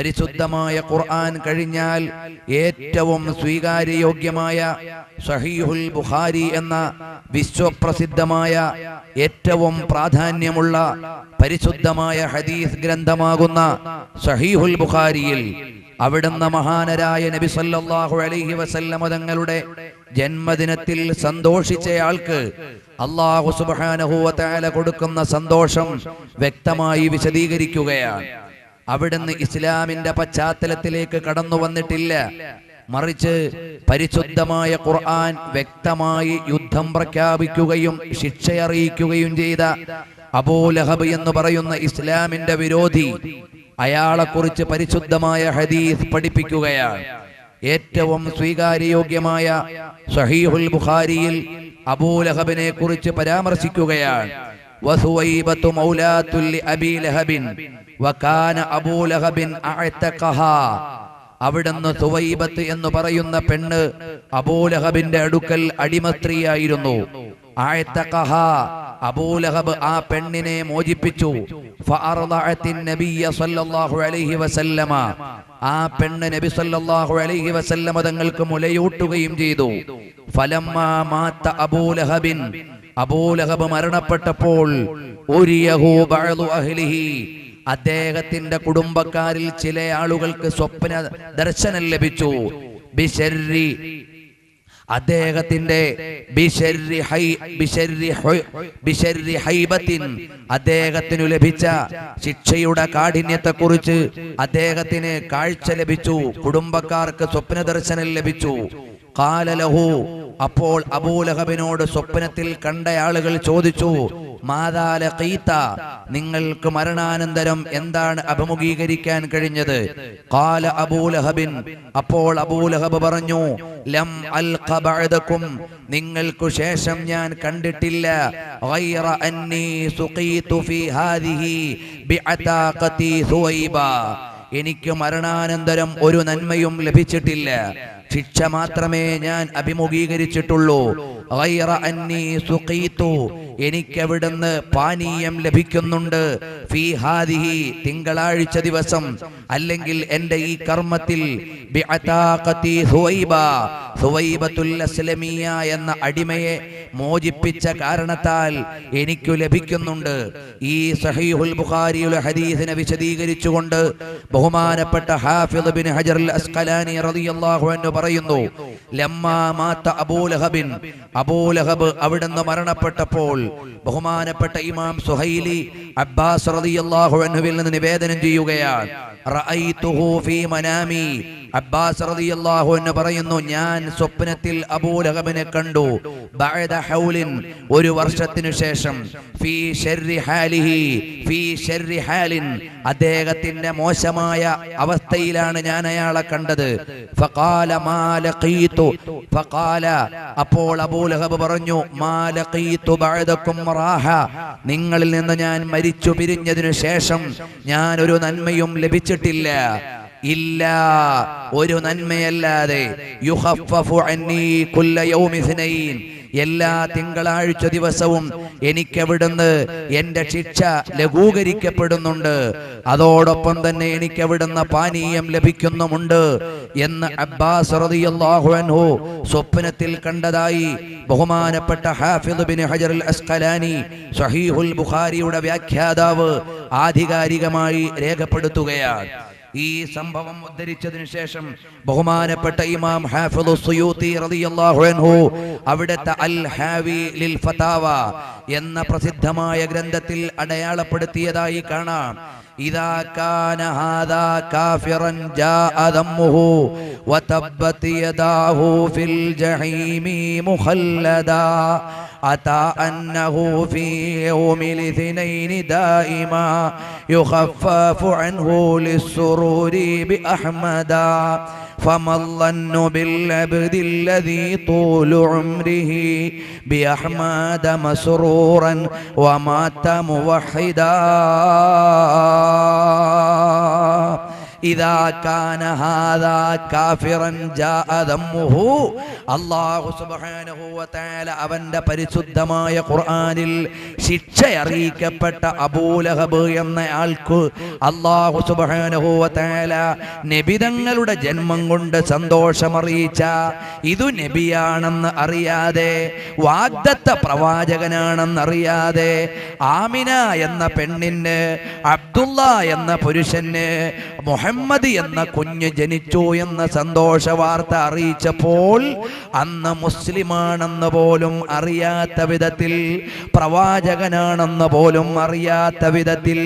പരിശുദ്ധമായ ഖുർആൻ കഴിഞ്ഞാൽ ഏറ്റവും സ്വീകാര്യയോഗ്യമായ സഹീഹുൽ ബുഖാരി എന്ന വിശ്വപ്രസിദ്ധമായ ഏറ്റവും പ്രാധാന്യമുള്ള പരിശുദ്ധമായ ഹദീസ് ഗ്രന്ഥമാകുന്ന സഹീഹുൽ ബുഖാരിയിൽ അവിടുന്ന് മഹാനരായ നബി സല്ലല്ലാഹു അലൈഹി വസല്ലം തങ്ങളുടെ ജന്മദിനത്തിൽ സന്തോഷിച്ചയാൾക്ക് അല്ലാഹു സുബ്ഹാനഹു വ തആല കൊടുക്കുന്ന സന്തോഷം വ്യക്തമായി വിശദീകരിക്കുകയാണ്. അവിടുന്ന് ഇസ്ലാമിന്റെ പശ്ചാത്തലത്തിലേക്ക് കടന്നു വന്നിട്ടില്ല, മറിച്ച് പരിശുദ്ധമായ ഖുർആൻ വ്യക്തമായി യുദ്ധം പ്രഖ്യാപിക്കുകയും ശിക്ഷയറിയിക്കുകയും ചെയ്ത അബൂ ലഹബ് എന്ന് പറയുന്ന ഇസ്ലാമിന്റെ വിരോധി, അയാളെക്കുറിച്ച് പരിശുദ്ധമായ ഹദീസ് പഠിപ്പിക്കുകയാണ്. ഏറ്റവും സ്വീകാര്യയോഗ്യമായ സഹീഹുൽ ബുഖാരിയിൽ അബൂ ലഹബിനെ കുറിച്ച് പരാമർശിക്കുകയാണ്. വസുവൈബത്തു മൗലാത്തുൽ അബീ ലഹബിൻ വകാന അബൂ ലഹബിൻ അഅതഖഹാ. അവിടുന്ന് സുവൈബത്ത് എന്ന് പറയുന്ന പെണ്ണ് അബൂ ലഹബിന്റെ അടുക്കൽ അടിമസ്ത്രീയായിരുന്നു. അഅതഖഹാ, അബൂ ലഹബ് ആ പെണ്ണിനെ മോചിപ്പിച്ചു. ഫഅർദഅത്തിൻ നബിയ്യ സല്ലല്ലാഹു അലൈഹി വസല്ലമ, ആ പെണ്ണ് നബി സല്ലല്ലാഹു അലൈഹി വസല്ലമ തങ്ങൾക്ക് മുലയൂട്ടുകയും ചെയ്തു. ഫലമ്മാ മാത അബൂ ലഹബിൻ, അബൂ ലഹബ് മരണപ്പെട്ടപ്പോൾ ഉരിയഹു ബഅദു അഹ്ലിഹി, അദ്ദേഹത്തിന്റെ കുടുംബക്കാരിൽ ചില ആളുകൾക്ക് സ്വപ്ന ദർശനം ലഭിച്ചു. ബിശർരി, അദ്ദേഹത്തിന്റെ ബിശർരി ഹൈബത്തിൻ, അദ്ദേഹത്തിനു ലഭിച്ച ശിക്ഷയുടെ കാഠിന്യത്തെക്കുറിച്ച് അദ്ദേഹത്തിന് കാഴ്ച ലഭിച്ചു, കുടുംബക്കാർക്ക് സ്വപ്ന ദർശനം ലഭിച്ചു. ഖാല ലഹു, അപ്പോൾ അബൂ ലഹബിനോട് സ്വപ്നത്തിൽ കണ്ട ആളുകൾ ചോദിച്ചു, മാദാ ലഖീത, നിങ്ങൾക്ക് മരണാനന്തരം എന്താണ് അഭിമുഖീകരിക്കാൻ കഴിഞ്ഞത്? ഖാല അബൂ ലഹബിൻ, അപ്പോൾ അബൂ ലഹബ് പറഞ്ഞു, ലം അൽഖ ബഅദകും, നിങ്ങൾക്കു ശേഷം ഞാൻ കണ്ടിട്ടില്ല, ഗൈറ അന്നി സുഖീതു ഫീ ഹാദിഹി ബിഅതാഖതി സുവൈബ, എനിക്ക് മരണാനന്തരം ഒരു നന്മയും ലഭിച്ചിട്ടില്ല, ശിക്ഷ മാത്രമേ ഞാൻ അഭിമുഖീകരിച്ചിട്ടുള്ളൂ. ഗൈറ അന്നി സുഖീതു, എനിക്കവിടുന്ന് പാനീയം ലഭിക്കുന്നുണ്ട്, ഫീ ഹാദിഹി, തിങ്കളാഴ്ച ദിവസം, അല്ലെങ്കിൽ എന്റെ ഈ കർമ്മത്തിൽ, ബിഅതാഖതി സുവൈബ, സുവൈബത്തുൽ അസ്ലമിയ എന്ന അടിമയെ മോചിപ്പിച്ച കാരണത്താൽ എനിക്കു ലഭിക്കുന്നുണ്ട്. ഈ സഹീഹുൽ ബുഖാരിയുടെ ഹദീസിനെ വിശദീകരിച്ചുകൊണ്ട് ബഹുമാനപ്പെട്ട ഹാഫിദ് ബിൻ ഹജർ അൽ അസ്ഖലാനി റളിയല്ലാഹു അൻഹു പറയുന്നു, ലമ്മാ മാത അബൂ ലഹബിൻ, അബൂ ലഹബ് അവിടുന്ന് മരണപ്പെട്ടപ്പോൾ ബഹുമാനപ്പെട്ട ഇമാം സുഹൈലി അബ്ബാസ് റളിയല്ലാഹു അൻഹുവിൽ നിന്ന് നിവേദനം ചെയ്യുകയാണ്, റഅയ്തുഹു ഫീ മനാമി, അബ്ബാസ് റളിയല്ലാഹു അൻഹു പറയുന്നു, ഞാൻ സ്വപ്നത്തിൽ അബൂ ലഹബിനെ കണ്ടു, ബഅദ ഹൗലിൻ, ഒരു വർഷത്തിനു ശേഷം, ഫീ ശർരി ഹാലിഹി, ഫീ ശർരി ഹാലിൻ, അദ്ദേഹത്തിന്റെ മോശമായ അവസ്ഥയിലാണ് ഞാൻ അയാളെ കണ്ടത്. ഫഖാല മാ ലഖീതു, ഫഖാല, അപ്പോൾ അബൂ ലഹബ് പറഞ്ഞു, മാ ലഖീതു ബഅദകും റാഹ, നിങ്ങളിൽ നിന്ന് ഞാൻ മരിച്ചു പിരിഞ്ഞതിനു ശേഷം ഞാൻ ഒരു നന്മയും ലഭിച്ചിട്ടില്ല, ഇല്ല, ഒരു നന്മയല്ലാതെ, യുഖഫഫു അന്നി കുല്ല യൗമി ഇസ്നൈൻ, എല്ലാ തിങ്കളാഴ്ച ദിവസവും എനിക്കവിടുന്ന് എന്റെ ശിക്ഷ ലഘൂകരിക്കപ്പെടുന്നുണ്ട്, അതോടൊപ്പം തന്നെ എനിക്കവിടുന്ന് പാനീയം ലഭിക്കുന്നുമുണ്ട് എന്ന് അബ്ബാസ് റളിയല്ലാഹു അൻഹു സ്വപ്നത്തിൽ കണ്ടതായി ബഹുമാനപ്പെട്ട ഹാഫിദ് ബിൻ ഹജർ അൽ അസ്ഖലാനി സഹീഹുൽ ബുഖാരിയുടെ വ്യാഖ്യാതാവ് ആധികാരികമായി രേഖപ്പെടുത്തുകയാണ്. ഈ സംഭവം ഉദ്ധരിച്ചതിനു ശേഷം ബഹുമാനപ്പെട്ട ഇമാം ഹാഫിദ് സുയൂത്തി റളിയല്ലാഹു അൻഹു അവിടുത്തെ അൽ ഹാവി ലിൽ ഫതാവ എന്ന പ്രസിദ്ധമായ ഗ്രന്ഥത്തിൽ അടയാളപ്പെടുത്തിയതായി കാണാം, ഇദാ കാന ഹാദാ കാഫിറൻ ജാഅ ദമ്മുഹു വതബ്ബത് യദാഹു ഫിൽ ജഹീമി മുഖല്ലദാ അതാ അന്നഹു ഫീ യൗമിൽ ഇത്നൈൻ ദായിമാ യുഖഫഫു അൻഹു ലിസ്സുറൂരി ബിഅഹ്മദാ فما الظن بالعبد الذي طول عمره بأحمد مسرورا ومات موحدا. ഇദാ കാന ഹാദാ കാഫിറൻ ജാഅ ദമ്മുഹു. അല്ലാഹു സുബ്ഹാനഹു വ തആല അവന്റെ പരിശുദ്ധമായ ഖുർആനിൽ ശിക്ഷ അറിയിക്കപ്പെട്ട അബൂ ലഹബ് എന്ന ആൾക്ക് അല്ലാഹു സുബ്ഹാനഹു വ തആല നബിതങ്ങളുടെ ജന്മം കൊണ്ട് സന്തോഷമറിയിച്ച, ഇതു നബിയാണെന്ന് അറിയാതെ, വാഗ്ദത്ത പ്രവാചകനാണെന്നറിയാതെ, ആമിന എന്ന പെണ്ണിന്, അബ്ദുള്ള എന്ന പുരുഷന് മുഹമ്മദ് എന്ന കുഞ്ഞ് ജനിച്ചു എന്ന സന്തോഷ വാർത്ത അറിയിച്ചപ്പോൾ അന്ന് മുസ്ലിമാണെന്ന് പോലും അറിയാത്ത വിധത്തിൽ, പ്രവാചകനാണെന്ന് പോലും അറിയാത്ത വിധത്തിൽ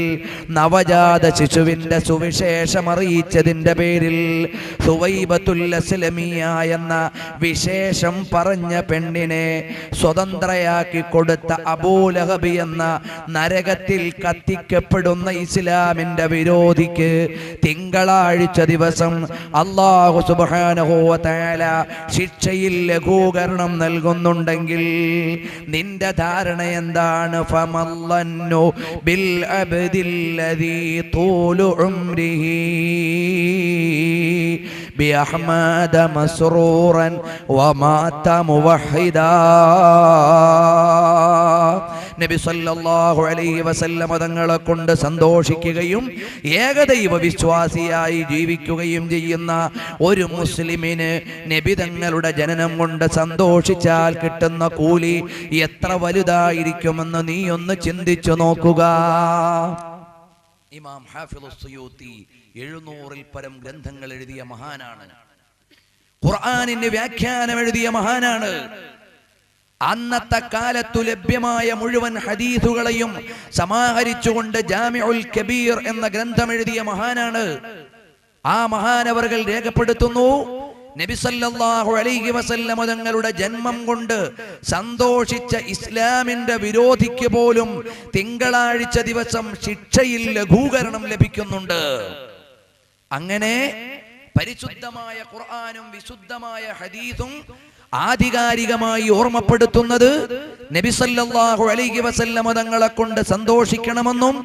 നവജാത ശിശുവിന്റെ സുവിശേഷം അറിയിച്ചതിന്റെ പേരിൽ സുവൈബത്തുൽ അസ്ലമിയ എന്ന വിശേഷം പറഞ്ഞ പെണ്ണിനെ സ്വതന്ത്രയാക്കി കൊടുത്ത അബൂ ലഹബ് എന്ന നരകത്തിൽ കത്തിക്കപ്പെടുന്ന ഇസ്ലാമിന്റെ വിരോധിക്ക് തിങ്കളാഴ്ച ദിവസം അല്ലാഹു സുബ്ഹാനഹു വ തആല ശിക്ഷയിൽ ലഘൂകരണം നൽകുന്നുണ്ടെങ്കിൽ നിന്റെ ധാരണ എന്താണ്? ഫമല്ലന്നു ബിൽ അബ്ദില്ലദീ തൂലു ഉംരിഹി ബിഅഹ്മദ മസ്റൂറൻ വമാത മുവഹിദാ. നബി സല്ലല്ലാഹു അലൈഹി വസല്ലം തങ്ങളെ കൊണ്ട് സന്തോഷിക്കുകയും ഏകദൈവ വിശ്വാസിയായി ജീവിക്കുകയും ചെയ്യുന്ന ഒരു മുസ്ലിമിന് നബി തങ്ങളുടെ ജനനം കൊണ്ട് സന്തോഷിച്ചാൽ കിട്ടുന്ന കൂലി എത്ര വലുതായിരിക്കുമെന്ന് നീ ഒന്ന് ചിന്തിച്ചു നോക്കുക. ഇമാം ഹാഫിളുസ് സുയൂത്തി 700-ൽ പരം ഗ്രന്ഥങ്ങൾ എഴുതിയ മഹാനാണ്. ഖുർആനിന്റെ വ്യാഖ്യാനം എഴുതിയ മഹാനാണ്. അന്നത്തെ കാലത്തു ലഭ്യമായ മുഴുവൻ ഹദീസുകളെയും സമാഹരിച്ചുകൊണ്ട് ജാമിഉൽ കബീർ എന്ന ഗ്രന്ഥം എഴുതിയ മഹാനാണ്. ആ മഹാനവറുകൾ രേഖപ്പെടുത്തുന്നു, നബി സല്ലല്ലാഹു അലൈഹി വസല്ലം തങ്ങളുടെ ജന്മം കൊണ്ട് സന്തോഷിച്ച ഇസ്ലാമിന്റെ വിരോധിക്ക് പോലും തിങ്കളാഴ്ച ദിവസം ശിക്ഷയിൽ ലഘൂകരണം ലഭിക്കുന്നുണ്ട്. അങ്ങനെ പരിശുദ്ധമായ ഖുർആനും വിശുദ്ധമായ ഹദീസും ആധികാരികമായി ഓർമ്മപ്പെടുത്തുന്നത് നബി സല്ലല്ലാഹു അലൈഹി വസല്ലം തങ്ങളെ കൊണ്ട് സന്തോഷിക്കണമെന്നും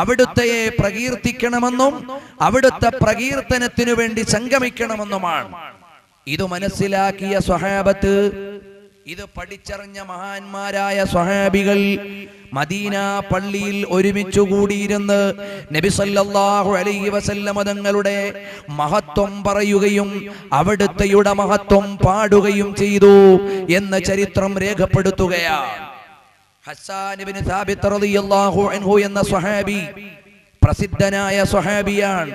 അവിടുത്തെ പ്രകീർത്തിക്കണമെന്നും അവിടുത്തെ പ്രകീർത്തനത്തിനു വേണ്ടി സംഗമിക്കണമെന്നുമാണ്. ഇത് മനസ്സിലാക്കിയ സ്വഹാബത്ത്, ഇത് പഠിച്ചറിഞ്ഞ മഹാന്മാരായ സ്വഹാബികൾ മദീന പള്ളിയിൽ ഒരുമിച്ചു കൂടിയിരുന്ന് നബി സല്ലല്ലാഹു അലൈഹി വസല്ലം തങ്ങളുടെ മഹത്വം പറയുകയും അവിടുത്തെയുടെ മഹത്വം പാടുകയും ചെയ്തു എന്ന് ചരിത്രം രേഖപ്പെടുത്തുകയാണ്. ഹസ്സാൻ ഇബ്നു സാബിത്ത് റളിയല്ലാഹു അൻഹു എന്ന സ്വഹാബി പ്രസിദ്ധനായ സ്വഹാബിയാണ്.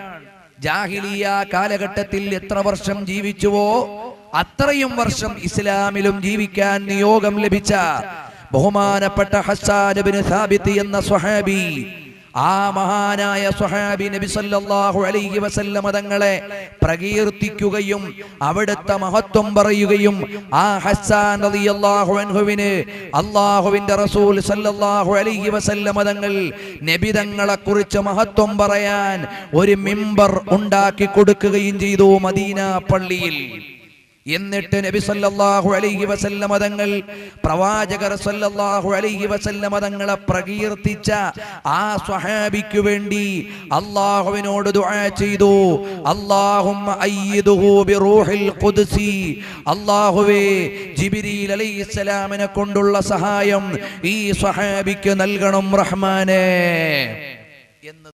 ജാഹിലിയ കാലഘട്ടത്തിൽ എത്ര വർഷം ജീവിച്ചുവോ അത്രയും വർഷം ഇസ്ലാമിലും ജീവിക്കാൻ നിയോഗം ലഭിച്ച ബഹുമാനപ്പെട്ട ഹസ്സാൻ ഇബ്നു സാബിത്ത് എന്ന സ്വഹാബി, ആ മഹാനായ സ്വഹാബി നബി സല്ലല്ലാഹു അലൈഹി വസല്ലം തങ്ങളെ പ്രകീർത്തിക്കുകയും അവിടുത്തെ മഹത്വം പറയുകയും ആ ഹസ്സാൻ റളിയല്ലാഹു അൻഹുവിന് അല്ലാഹുവിന്റെ റസൂൽ സല്ലല്ലാഹു അലൈഹി വസല്ലം തങ്ങൾ നബി തങ്ങളെ കുറിച്ച് മഹത്വം പറയാൻ ഒരു മിമ്പർ ഉണ്ടാക്കി കൊടുക്കുകയും ചെയ്തു മദീന പള്ളിയിൽ. എന്നിട്ട് നബി സല്ലല്ലാഹു അലൈഹി വസല്ലം തങ്ങൾ പ്രവാചകർ സല്ലല്ലാഹു അലൈഹി വസല്ലം തങ്ങളെ പ്രകീർത്തിച്ച ആ സ്വഹാബിക്ക് വേണ്ടി അല്ലാഹുവിനോട് ദുആ ചെയ്തു. അല്ലാഹുമ്മ അയ്യിദുഹു ബിറൂഹിൽ ഖുദ്സി, അല്ലാഹുവേ ജിബ്രീൽ അലൈഹിസ്സലാമിനെ കൊണ്ടുള്ള സഹായം ഈ സ്വഹാബിക്ക് നൽകണം റഹ്മാനേ എന്ന്